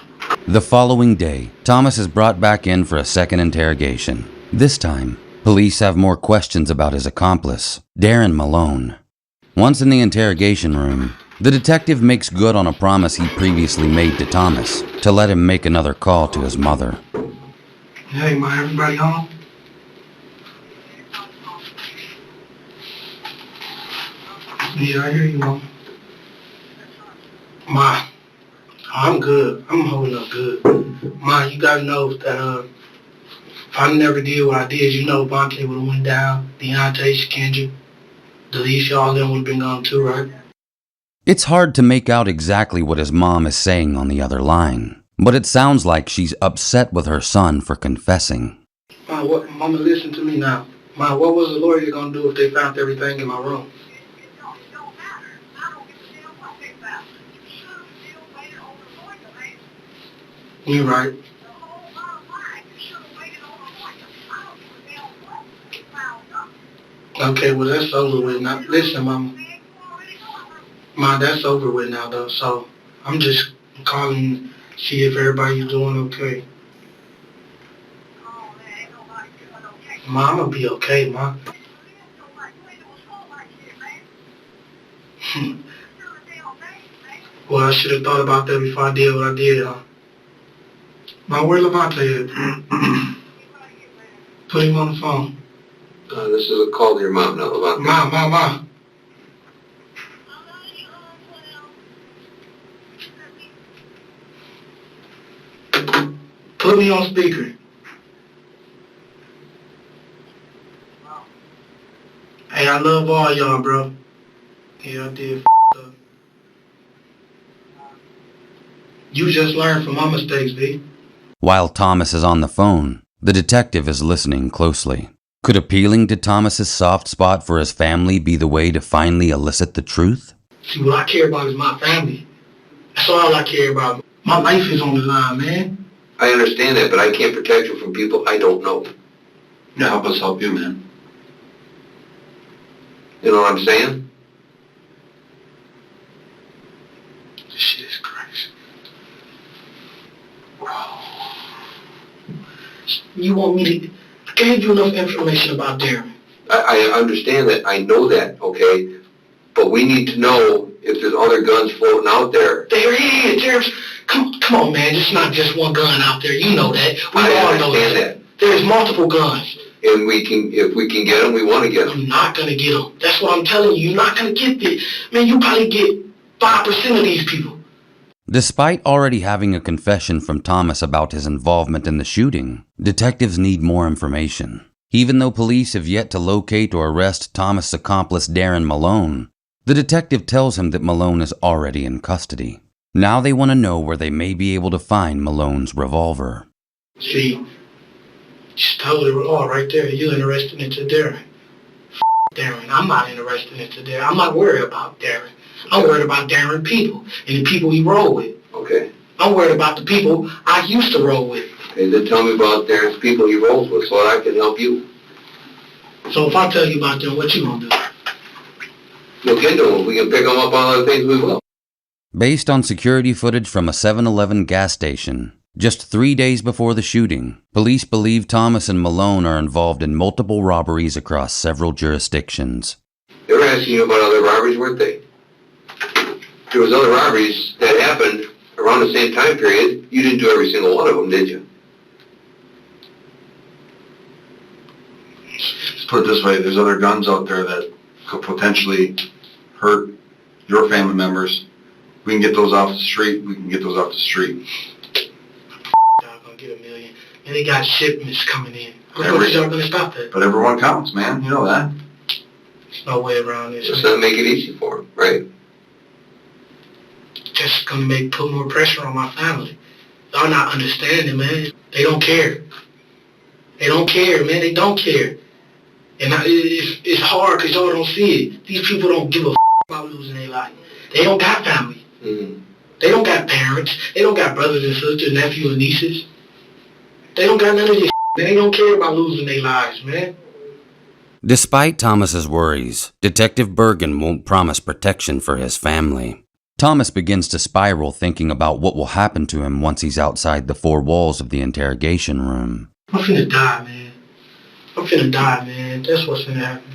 The following day, Thomas is brought back in for a second interrogation. This time, police have more questions about his accomplice, Darren Malone. Once in the interrogation room, the detective makes good on a promise he previously made to Thomas to let him make another call to his mother. Hey, ma, everybody home? Yeah, I hear you, Mom. Ma, I'm good. I'm holding up good. Ma, you gotta know that if I never did what I did, you know Vontae would have went down. Deontay, Kendrick, Delisha, all them would have been gone too, right? It's hard to make out exactly what his mom is saying on the other line, but it sounds like she's upset with her son for confessing. Ma, Mama, listen to me now. Ma, what was the lawyer gonna do if they found everything in my room? It don't matter. I don't give a damn what they found. You should have still waited on the lawyer, man. You're right. The whole bottom line, you should have waited on the lawyer. I don't give a damn what they found up. Okay, well, that's over with now. Listen, Mama. Ma, that's over with now, though, so I'm just calling to see if everybody's doing okay. Oh, man, ain't nobody doing okay. Ma, I'm gonna be okay, Ma. Well, I should have thought about that before I did what I did, huh? Ma, where Levante at? Put him on the phone. This is a call to your mom now, Levante. Ma. Put me on speaker. Hey, I love all y'all, bro. Yeah, I did up. You just learned from my mistakes, V. While Thomas is on the phone, the detective is listening closely. Could appealing to Thomas's soft spot for his family be the way to finally elicit the truth? See, what I care about is my family. That's all I care about. My life is on the line, man. I understand that, but I can't protect you from people I don't know. Yeah, help us help you, man. You know what I'm saying? This shit is crazy. You want me to... I gave you enough information about Darren. I understand that. I know that, okay? But we need to know if there's other guns floating out there. There is. There's... Come on, man. It's not just one gun out there. You know that. We all know understand that. There's multiple guns. And if we can get them, we want to get them. You're not going to get them. That's what I'm telling you. You're not going to get this. Man, you probably get 5% of these people. Despite already having a confession from Thomas about his involvement in the shooting, detectives need more information. Even though police have yet to locate or arrest Thomas' accomplice Darren Malone, the detective tells him that Malone is already in custody. Now they want to know where they may be able to find Malone's revolver. See, just told her all right there. You're interested into Darren. Darren. I'm not interested into Darren. I'm not worried about Darren. I'm worried about Darren people and the people he roll with. Okay. I'm worried about the people I used to roll with. Okay, then tell me about Darren's people he rolls with so that I can help you. So if I tell you about them, what you gonna do? Look into them. If we can pick them up on other things, we will. Based on security footage from a 7-Eleven gas station, Just 3 days before the shooting, police believe Thomas and Malone are involved in multiple robberies across several jurisdictions. They were asking you about other robberies, weren't they? There was other robberies that happened around the same time period. You didn't do every single one of them, did you? Let's put it this way, there's other guns out there that could potentially hurt your family members. We can get those off the street, we can get those off the street. Y'all gonna get $1 million. And they got shipments coming in. Of course, y'all gonna stop that. But everyone counts, man, you know that. There's no way around this. Just not make it easy for them, right? Just gonna put more pressure on my family. Y'all not understanding, man. They don't care. They don't care, man. They don't care. And it's hard because y'all don't see it. These people don't give a about losing their life. They don't got family. Mm-hmm. They don't got parents. They don't got brothers and sisters, nephews and nieces. They don't got none of this. They don't care about losing their lives, man. Despite Thomas's worries, Detective Bergen won't promise protection for his family. Thomas begins to spiral, thinking about what will happen to him once he's outside the four walls of the interrogation room. I'm finna die, man. I'm finna die, man. That's what's finna happen.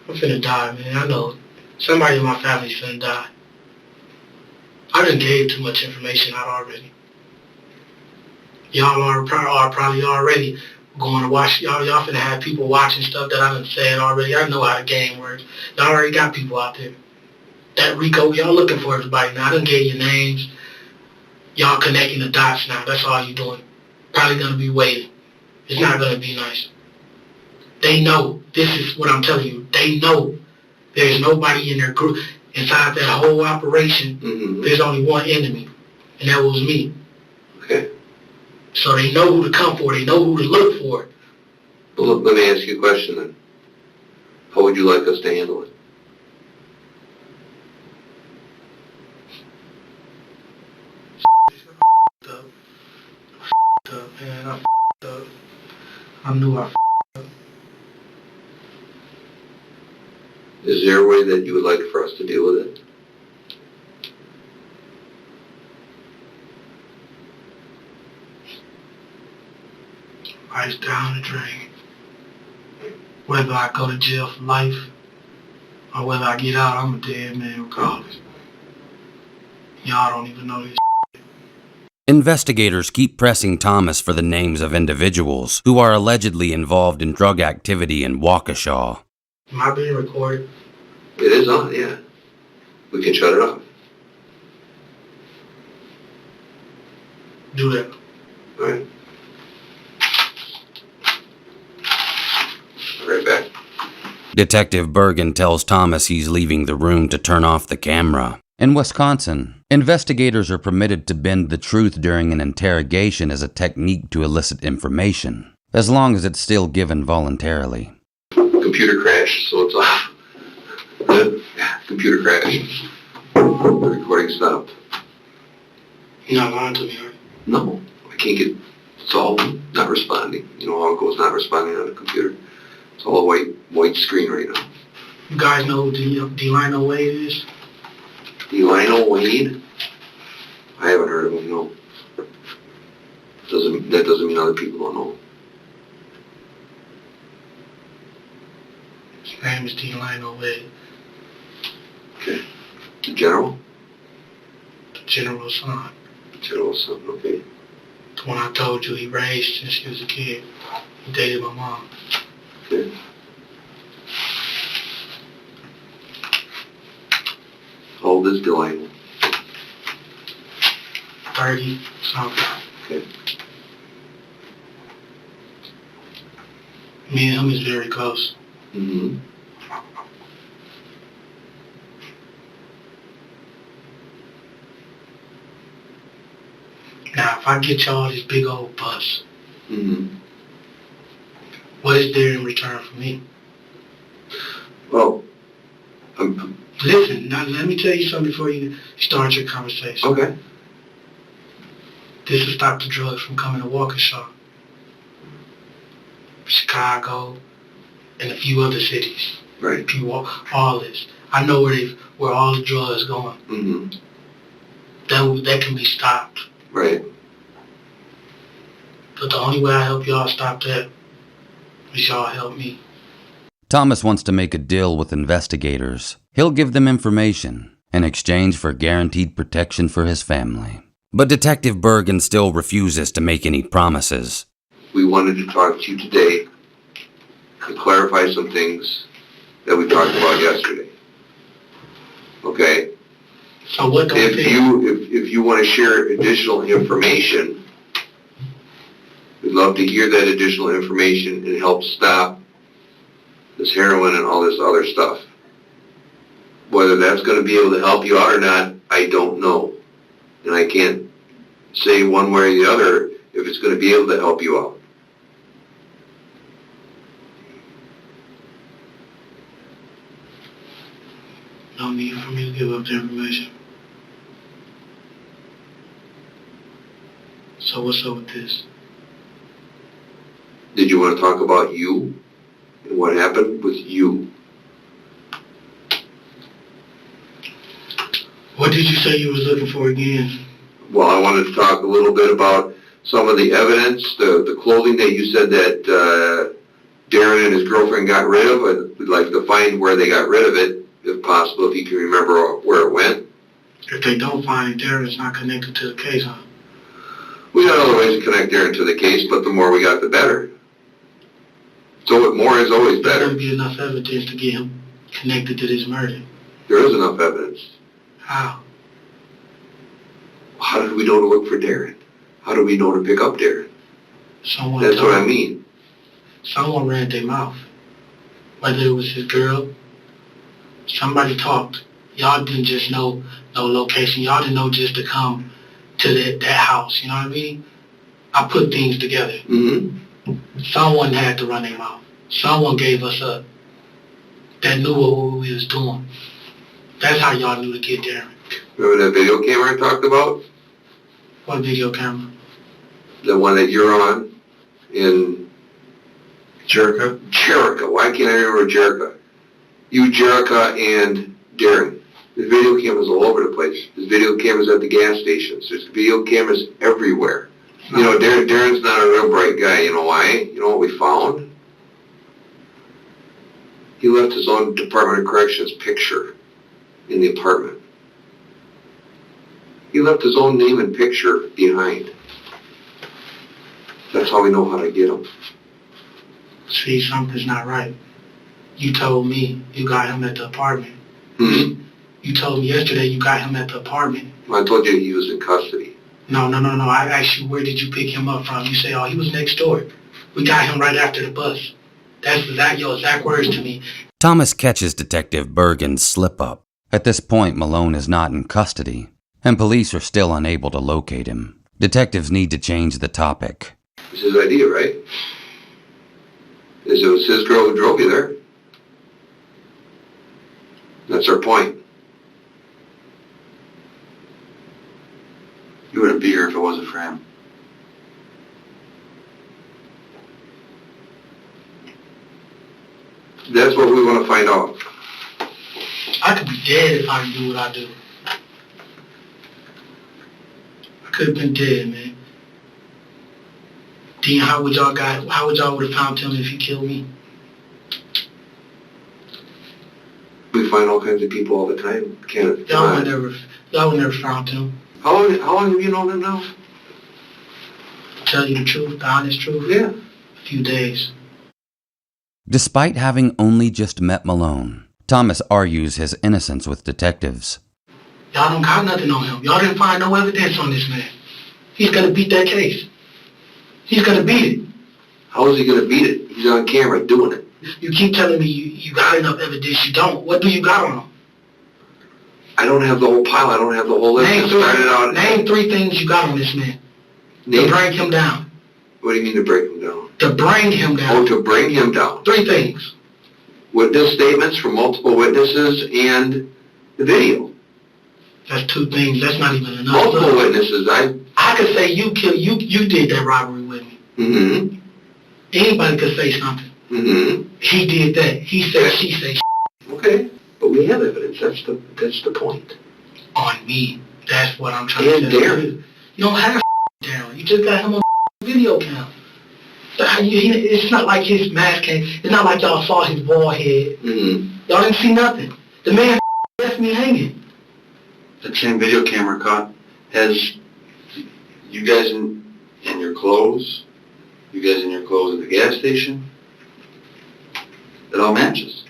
I'm finna die, man. I know. Somebody in my family's finna die. I done gave too much information out already. Y'all are probably already going to watch. Y'all finna have people watching stuff that I done said already. I know how the game works. Y'all already got people out there. That Rico, y'all looking for everybody now. I done gave you names. Y'all connecting the dots now. That's all you doing. Probably gonna be waiting. It's not gonna be nice. They know. This is what I'm telling you. They know. There's nobody in their group. Inside that whole operation, Mm-hmm. there's only one enemy, and that was me. Okay. So they know who to come for. They know who to look for. Well, look, let me ask you a question then. How would you like us to handle it? Up, man. I up. I knew I up. Is there a way that you would like for us to deal with it? Life's down the drain. Whether I go to jail for life or whether I get out, I'm a dead man regardless. Y'all don't even know this. Investigators keep pressing Thomas for the names of individuals who are allegedly involved in drug activity in Waukesha. Am I being recorded? It is on, yeah. We can shut it off. Do that. All right. Right back. Detective Bergen tells Thomas he's leaving the room to turn off the camera. In Wisconsin, investigators are permitted to bend the truth during an interrogation as a technique to elicit information, as long as it's still given voluntarily. Computer crash, so it's off. Yeah, computer crash. The recording stopped. You're not lying to me, are you? No, I can't get, it's all not responding. You know how it goes, not responding on a computer. It's all a white screen right now. You guys know who Delino Wade is? Lionel Wade? I haven't heard of him, no. That doesn't mean other people don't know. His name is Delino Wade. Okay. The general? The general's son. General something, okay. The one I told you he raised since he was a kid. He dated my mom. Okay. How old is Delino? 30 something. Okay. Me and him is very close. Mm-hmm. Now, if I get y'all this big old bus, Mm-hmm. what is there in return for me? Well, Listen, now let me tell you something before you start your conversation. okay. This will stop the drugs from coming to Waukesha, Chicago, and a few other cities. Right. All this. I know where all the drugs going. Mm-hmm. That can be stopped. Right. But the only way I help y'all stop that is y'all help me. Thomas wants to make a deal with investigators. He'll give them information in exchange for guaranteed protection for his family. But Detective Bergen still refuses to make any promises. We wanted to talk to you today and clarify some things that we talked about yesterday. Okay? So what don't If fit? you want to share additional information, we'd love to hear that additional information and help stop this heroin and all this other stuff. Whether that's going to be able to help you out or not, I don't know. And I can't say one way or the other if it's going to be able to help you out. No need for me to give up the information. So what's up with this? Did you want to talk about you and what happened with you? What did you say you was looking for again? Well, I wanted to talk a little bit about some of the evidence, the clothing that you said that Darren and his girlfriend got rid of. We'd like to find where they got rid of it, if possible, if you can remember where it went. If they don't find it, Darren's not connected to the case, huh? We got other ways to connect Darren to the case, but the more we got, the better. So more is always There better. wouldn't be enough evidence to get him connected to this murder. There is enough evidence. How? How did we know to look for Darren? How do we know to pick up Darren? Someone That's told what I him. mean. Someone ran their mouth. Whether it was his girl, somebody talked. Y'all didn't just know no location. Y'all didn't know just to come to that house, you know what I mean? I put things together. Mm-hmm. Someone had to run their mouth. Someone gave us up that knew what we was doing. That's how y'all knew to get Darren. Remember that video camera I talked about? What video camera? The one that you're on in Jericho? Jericho. Why can't I remember Jericho? You, Jericho, and Darren. There's video cameras all over the place. There's video cameras at the gas stations. There's video cameras everywhere. You know, Darren's not a real bright guy. You know why? You know what we found? He left his own Department of Corrections picture in the apartment. He left his own name and picture behind. That's how we know how to get him. See, something's not right. You told me you got him at the apartment. Hmm? You told me yesterday you got him at the apartment. I told you he was in custody. No. I asked you, where did you pick him up from? You say, oh, he was next door. We got him right after the bus. That's your exact words to me. Thomas catches Detective Bergen's slip-up. At this point, Malone is not in custody, and police are still unable to locate him. Detectives need to change the topic. It's his idea, right? It was his girl who drove you there. That's our point. You wouldn't be here if it wasn't for him. That's what we want to find out. I could be dead if I didn't do what I do. I could have been dead, man. Then how would y'all would have found him if he killed me? We find all kinds of people all the time, Kenneth. Y'all would never found him. How long have you known him now? Tell you the truth, the honest truth. Yeah. A few days. Despite having only just met Malone, Thomas argues his innocence with detectives. Y'all don't got nothing on him. Y'all didn't find no evidence on this man. He's gonna beat that case. He's gonna beat it. How is he going to beat it? He's on camera doing it. You keep telling me you got enough evidence. You don't. What do you got on him? I don't have the whole pile. I don't have the whole list. Name three things you got on this man. To bring him down. What do you mean to break him down? To bring him down. Oh, to bring him down. Three things. Witness statements from multiple witnesses and the video. That's two things. That's not even enough. Multiple witnesses. I could say you did that robbery with me. Mm-hmm. Anybody could say something. Mm-hmm. He did that. He said, she said. Okay. But we have evidence. That's the point. On me. That's what I'm trying to And tell Darren. you. You don't have Darren. You just got him on video cam. It's not like his mask came. It's not like y'all saw his bald head. Y'all didn't see nothing. The man left me hanging. That same video camera caught has you guys in your clothes, you guys in your clothes at the gas station. It all matches.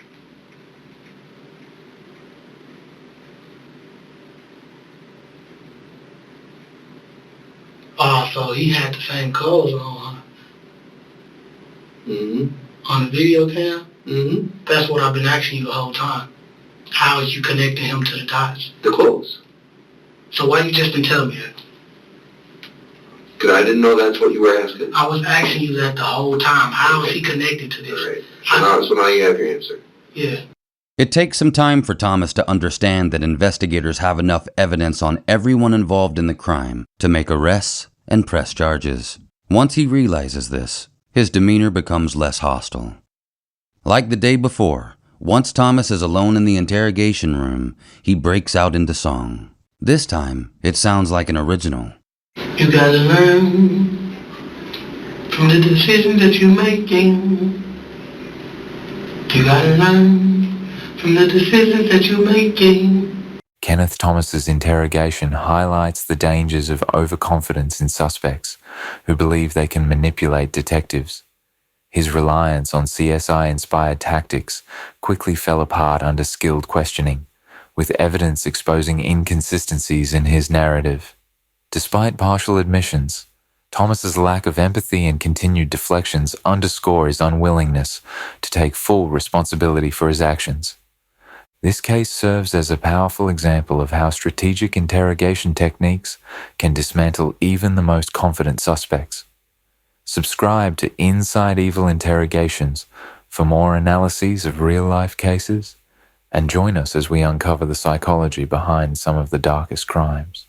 Oh, so he had the same clothes on, huh? On the video cam? That's what I've been asking you the whole time. How is you connecting him to the dots? The clothes. So why you just didn't tell me that? Because I didn't know that's what you were asking. I was asking you that the whole time. How is he connected to this? All right. So now you have your answer. Yeah. It takes some time for Thomas to understand that investigators have enough evidence on everyone involved in the crime to make arrests and press charges. Once he realizes this, his demeanor becomes less hostile. Like the day before, once Thomas is alone in the interrogation room, he breaks out into song. This time, it sounds like an original. You gotta learn from the decisions that you're making. You gotta learn from the decisions that you're making. Kenneth Thomas's interrogation highlights the dangers of overconfidence in suspects who believe they can manipulate detectives. His reliance on CSI-inspired tactics quickly fell apart under skilled questioning, with evidence exposing inconsistencies in his narrative. Despite partial admissions, Thomas's lack of empathy and continued deflections underscore his unwillingness to take full responsibility for his actions. This case serves as a powerful example of how strategic interrogation techniques can dismantle even the most confident suspects. Subscribe to Inside Evil Interrogations for more analyses of real-life cases, and join us as we uncover the psychology behind some of the darkest crimes.